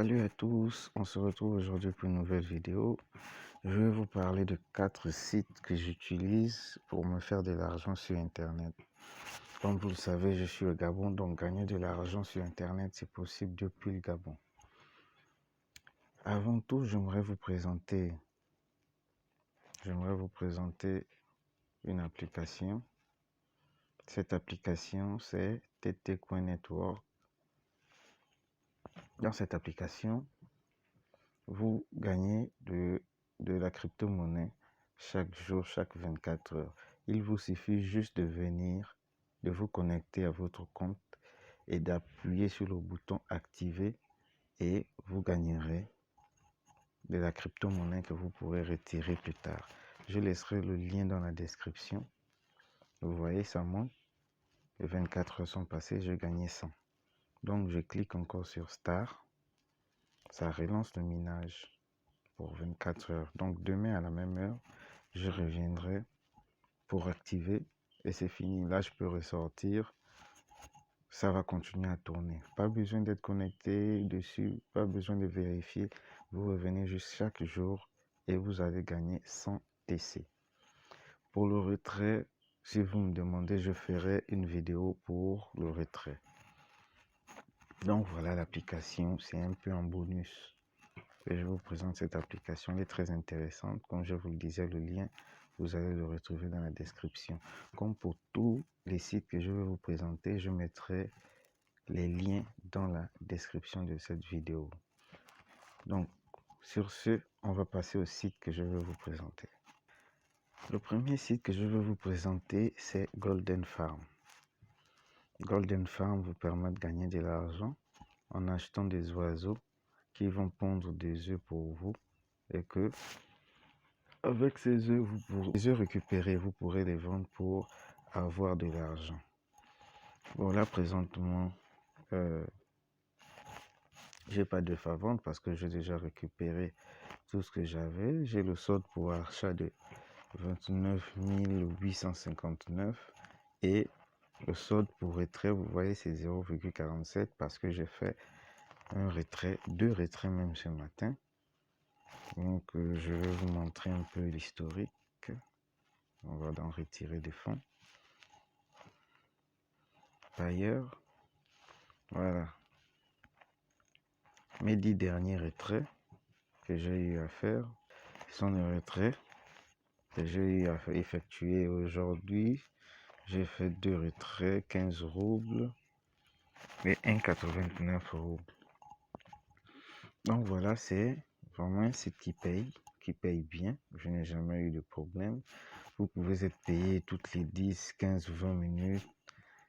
Salut à tous, on se retrouve aujourd'hui pour une nouvelle vidéo. Je vais vous parler de 4 sites que j'utilise pour me faire de l'argent sur Internet. Comme vous le savez, je suis au Gabon, donc gagner de l'argent sur Internet, c'est possible depuis le Gabon. Avant tout, j'aimerais vous présenter une application. Cette application, c'est TT Network. Dans cette application, vous gagnez de la crypto-monnaie chaque jour, chaque 24 heures. Il vous suffit juste de vous connecter à votre compte et d'appuyer sur le bouton activer et vous gagnerez de la crypto-monnaie que vous pourrez retirer plus tard. Je laisserai le lien dans la description. Vous voyez, ça monte. Les 24 heures sont passées, je gagnais 100. Donc, je clique encore sur Start. Ça relance le minage pour 24 heures. Donc, demain à la même heure, je reviendrai pour activer et c'est fini. Là, je peux ressortir. Ça va continuer à tourner. Pas besoin d'être connecté dessus, pas besoin de vérifier. Vous revenez juste chaque jour et vous allez gagner 100 TC. Pour le retrait, si vous me demandez, je ferai une vidéo pour le retrait. Donc voilà l'application, c'est un peu en bonus. Et je vous présente cette application, elle est très intéressante. Comme je vous le disais, le lien, vous allez le retrouver dans la description. Comme pour tous les sites que je vais vous présenter, je mettrai les liens dans la description de cette vidéo. Donc, sur ce, on va passer au site que je vais vous présenter. Le premier site que je vais vous présenter, c'est Golden Farm. Golden Farm vous permet de gagner de l'argent en achetant des oiseaux qui vont pondre des œufs pour vous et que avec ces œufs, les œufs récupérés, vous pourrez les vendre pour avoir de l'argent. Bon, là, présentement, j'ai pas d'œufs à vendre parce que j'ai déjà récupéré tout ce que j'avais. J'ai le solde pour achat de 29 859 et le solde pour retrait, vous voyez, c'est 0,47 parce que j'ai fait un retrait, 2 retraits même ce matin. Donc, je vais vous montrer un peu l'historique. On va en retirer des fonds. Ailleurs, voilà. Mes 10 derniers retraits que j'ai eu à faire sont les retraits que j'ai eu à effectuer aujourd'hui. J'ai fait 2 retraits, 15 roubles et 1,89 roubles. Donc voilà, c'est vraiment un site qui paye bien. Je n'ai jamais eu de problème. Vous pouvez être payé toutes les 10, 15, 20 minutes.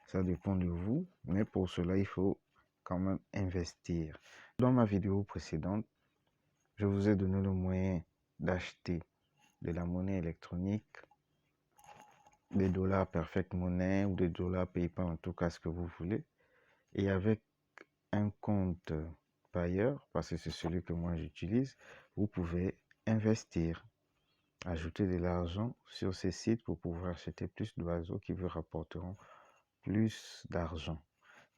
Ça dépend de vous. Mais pour cela, il faut quand même investir. Dans ma vidéo précédente, je vous ai donné le moyen d'acheter de la monnaie électronique, des dollars Perfect Money ou des dollars PayPal, en tout cas ce que vous voulez. Et avec un compte payeur, parce que c'est celui que moi j'utilise, vous pouvez investir, ajouter de l'argent sur ces sites pour pouvoir acheter plus d'oiseaux qui vous rapporteront plus d'argent.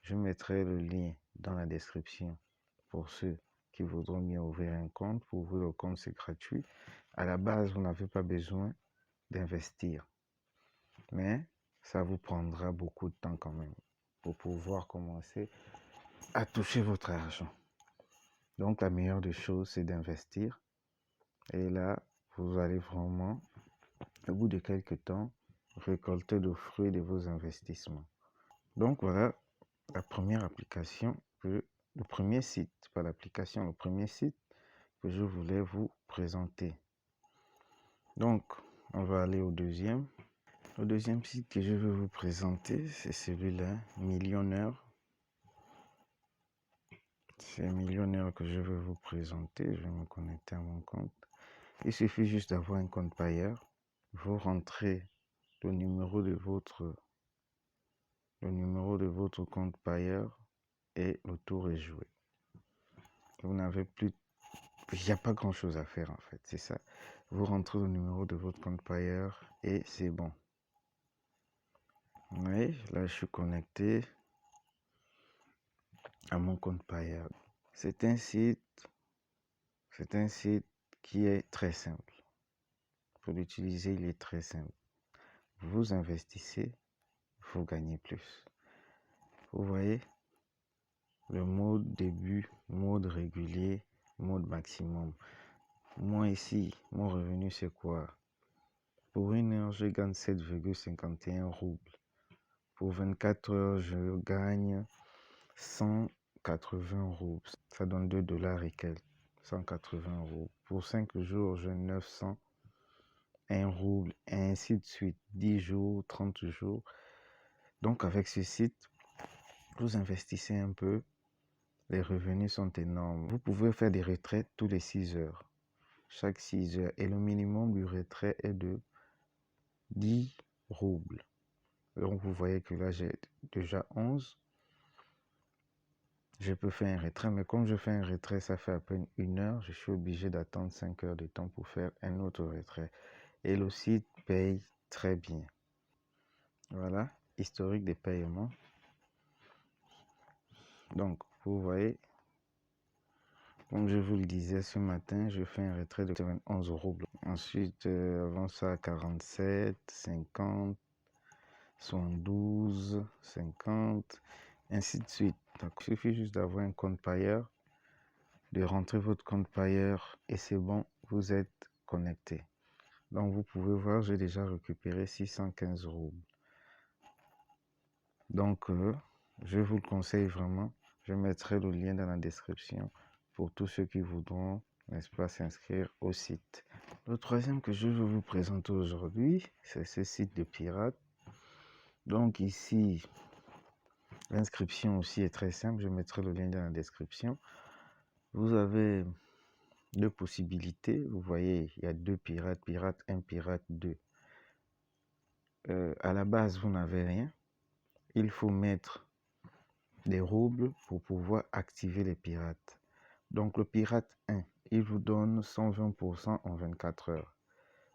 Je mettrai le lien dans la description pour ceux qui voudront bien ouvrir un compte. Pour ouvrir le compte, c'est gratuit. À la base, vous n'avez pas besoin d'investir. Mais ça vous prendra beaucoup de temps quand même pour pouvoir commencer à toucher votre argent. Donc la meilleure des choses, c'est d'investir. Et là, vous allez vraiment, au bout de quelques temps, récolter le fruit de vos investissements. Donc voilà la première application, le premier site, pas l'application, le premier site que je voulais vous présenter. Donc, on va aller au deuxième. Le deuxième site que je vais vous présenter, c'est celui-là, Millionnaire. C'est Millionnaire que je vais vous présenter. Je vais me connecter à mon compte. Il suffit juste d'avoir un compte payeur. Vous rentrez le numéro de votre compte payeur et le tour est joué. Vous n'avez plus, il n'y a pas grand chose à faire en fait, c'est ça. Vous rentrez le numéro de votre compte payeur et c'est bon. Oui, là je suis connecté à mon compte payeur. C'est un site qui est très simple. Pour l'utiliser, il est très simple. Vous investissez, vous gagnez plus. Vous voyez, le mode début, mode régulier, mode maximum. Moi ici, mon revenu c'est quoi? Pour 1 heure, je gagne 7,51 roubles. Pour 24 heures, je gagne 180 roubles. Ça donne 2 dollars et quelques. 180 roubles. Pour 5 jours, j'ai 901 roubles. Et ainsi de suite. 10 jours, 30 jours. Donc avec ce site, vous investissez un peu. Les revenus sont énormes. Vous pouvez faire des retraites tous les 6 heures. Chaque 6 heures. Et le minimum du retrait est de 10 roubles. Donc vous voyez que là, j'ai déjà 11. Je peux faire un retrait, mais comme je fais un retrait, ça fait à peine 1 heure, je suis obligé d'attendre 5 heures de temps pour faire un autre retrait. Et le site paye très bien. Voilà, historique des paiements. Donc, vous voyez, comme je vous le disais ce matin, je fais un retrait de 91 roubles. Ensuite, avant ça, 47, 50, 72, 50, ainsi de suite. Donc, il suffit juste d'avoir un compte payeur, de rentrer votre compte payeur et c'est bon, vous êtes connecté. Donc, vous pouvez voir, j'ai déjà récupéré 615 roubles. Donc, je vous le conseille vraiment. Je mettrai le lien dans la description pour tous ceux qui voudront, n'est-ce pas, s'inscrire au site. Le troisième que je veux vous présenter aujourd'hui, c'est ce site de pirate. Donc ici, l'inscription aussi est très simple. Je mettrai le lien dans la description. Vous avez deux possibilités. Vous voyez, il y a deux pirates, pirate 1, pirate 2. À la base, vous n'avez rien. Il faut mettre des roubles pour pouvoir activer les pirates. Donc le pirate 1, il vous donne 120% en 24 heures.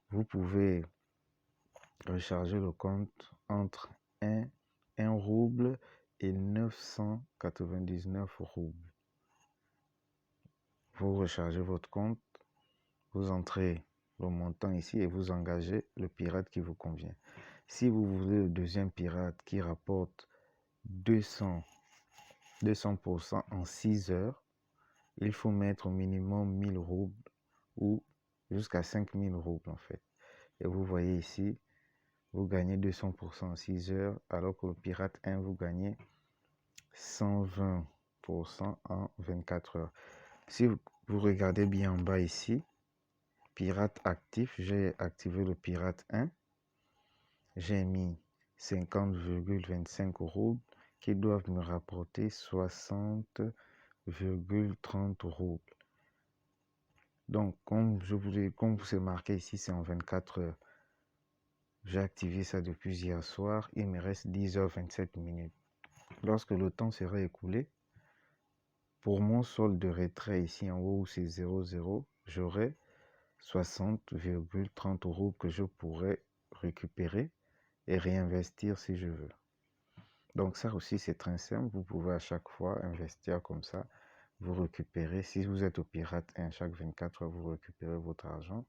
Vous pouvez recharger le compte entre 1 rouble et 999 roubles. Vous rechargez votre compte, vous entrez le montant ici et vous engagez le pirate qui vous convient. Si vous voulez le deuxième pirate qui rapporte 200% en 6 heures, il faut mettre au minimum 1000 roubles ou jusqu'à 5000 roubles en fait. Et vous voyez ici, vous gagnez 200% en 6 heures, alors que le pirate 1, vous gagnez 120% en 24 heures. Si vous regardez bien en bas ici, pirate actif, j'ai activé le pirate 1. J'ai mis 50,25 roubles qui doivent me rapporter 60,30 roubles. Donc, comme c'est marqué ici, c'est en 24 heures. J'ai activé ça depuis hier soir. Il me reste 10h27 minutes. Lorsque le temps sera écoulé, pour mon solde de retrait ici en haut où c'est 00, j'aurai 60,30 roubles que je pourrais récupérer et réinvestir si je veux. Donc ça aussi c'est très simple. Vous pouvez à chaque fois investir comme ça. Vous récupérez, si vous êtes au pirate 1, chaque 24 heures, vous récupérez votre argent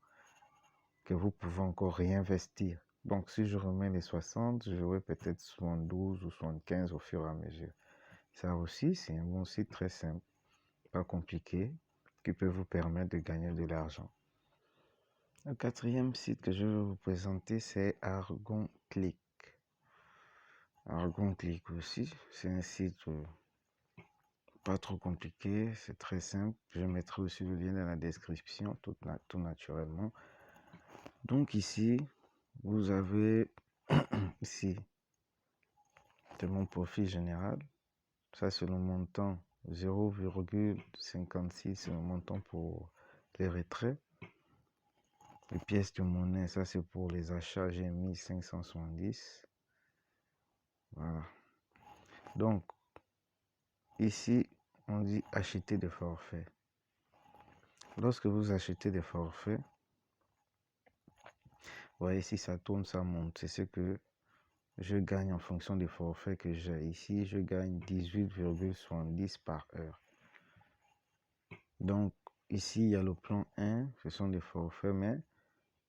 que vous pouvez encore réinvestir. Donc si je remets les 60, j'aurai peut-être 72 ou 75 au fur et à mesure. Ça aussi, c'est un bon site très simple, pas compliqué, qui peut vous permettre de gagner de l'argent. Le quatrième site que je vais vous présenter, c'est ArgonClick. ArgonClick aussi, c'est un site pas trop compliqué, c'est très simple. Je mettrai aussi le lien dans la description, tout naturellement. Donc ici, vous avez ici, c'est mon profit général. Ça, c'est le montant 0,56, c'est le montant pour les retraits. Les pièces de monnaie, ça c'est pour les achats, j'ai mis 570. Voilà. Donc, ici, on dit acheter des forfaits. Lorsque vous achetez des forfaits, vous voyez ici, ça tourne, ça monte. C'est ce que je gagne en fonction des forfaits que j'ai. Ici, je gagne 18,70 par heure. Donc, ici, il y a le plan 1, ce sont des forfaits, mais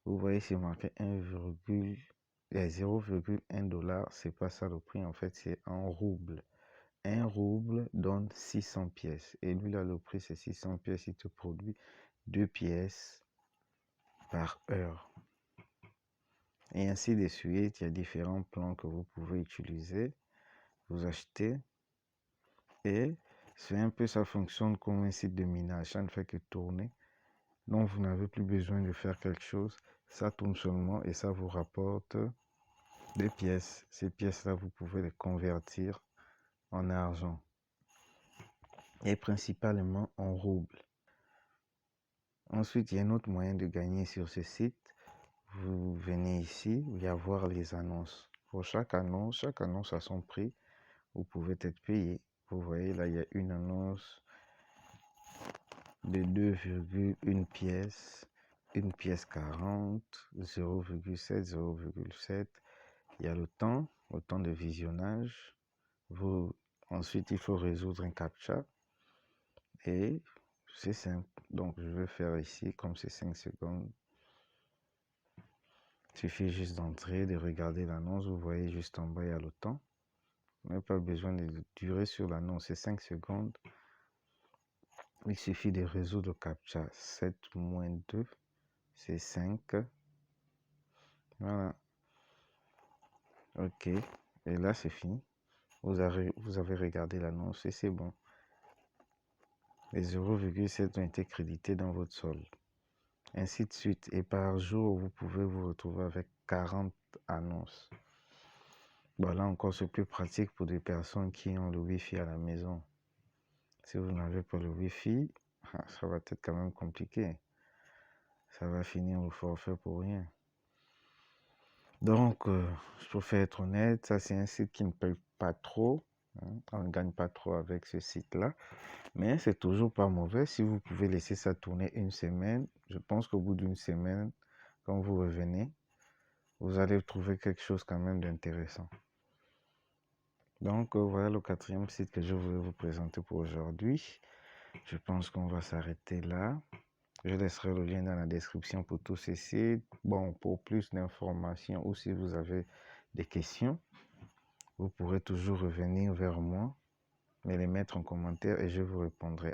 vous voyez, c'est marqué 0,1 $. C'est pas ça le prix, en fait, c'est en rouble. 1 rouble donne 600 pièces. Et lui, là, le prix, c'est 600 pièces. Il te produit 2 pièces par heure. Et ainsi de suite, il y a différents plans que vous pouvez utiliser. Vous achetez. Et c'est un peu, ça fonctionne comme un site de minage. Ça ne fait que tourner. Donc, vous n'avez plus besoin de faire quelque chose. Ça tourne seulement et ça vous rapporte des pièces. Ces pièces-là, vous pouvez les convertir en argent. Et principalement en roubles. Ensuite, il y a un autre moyen de gagner sur ce site. Vous venez ici, il y a voir les annonces. Pour chaque annonce a son prix. Vous pouvez être payé. Vous voyez, là, il y a une annonce de 2,1 pièces, 1 pièce 40, 0,7, 0,7. Il y a le temps de visionnage. Ensuite, il faut résoudre un captcha. Et c'est simple. Donc, je vais faire ici, comme c'est 5 secondes. Il suffit juste d'entrer, de regarder l'annonce. Vous voyez juste en bas, il y a le temps. Même pas besoin de durer sur l'annonce, c'est 5 secondes. Il suffit de résoudre le captcha. 7 moins 2, c'est 5. Voilà. Ok. Et là, c'est fini. Vous avez regardé l'annonce et c'est bon. Les 0,7 ont été crédités dans votre solde. Ainsi de suite. Et par jour, vous pouvez vous retrouver avec 40 annonces. Bon, là encore, c'est plus pratique pour des personnes qui ont le Wi-Fi à la maison. Si vous n'avez pas le Wi-Fi, ça va être quand même compliqué. Ça va finir le forfait pour rien. Donc, je préfère être honnête, ça c'est un site qui ne paye pas trop. On ne gagne pas trop avec ce site-là. Mais c'est toujours pas mauvais. Si vous pouvez laisser ça tourner une semaine, je pense qu'au bout d'une semaine, quand vous revenez, vous allez trouver quelque chose quand même d'intéressant. Donc, voilà le 4e site que je voulais vous présenter pour aujourd'hui. Je pense qu'on va s'arrêter là. Je laisserai le lien dans la description pour tous ces sites. Bon, pour plus d'informations ou si vous avez des questions, vous pourrez toujours revenir vers moi, me les mettre en commentaire et je vous répondrai.